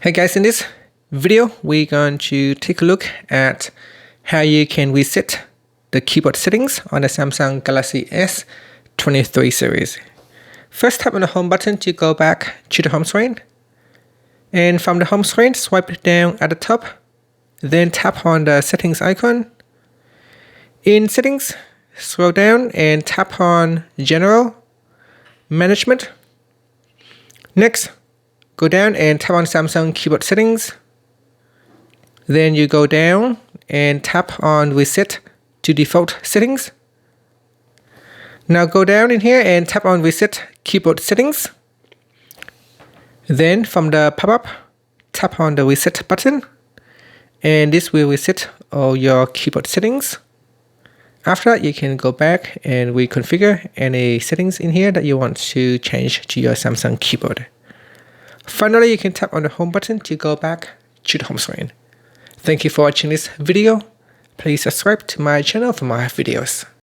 Hey guys, in this video, we're going to take a look at how you can reset the keyboard settings on the Samsung Galaxy S23 series. First, tap on the home button to go back to the home screen. And from the home screen, swipe down at the top. Then tap on the settings icon. In settings, scroll down and tap on General, Management. Next, go down and tap on Samsung keyboard settings. Then you go down and tap on reset to default settings. Now go down in here and tap on reset keyboard settings. Then from the pop-up, tap on the reset button. And this will reset all your keyboard settings. After that, you can go back and reconfigure any settings in here that you want to change to your Samsung keyboard. Finally, you can tap on the home button to go back to the home screen. Thank you for watching this video. Please subscribe to my channel for more videos.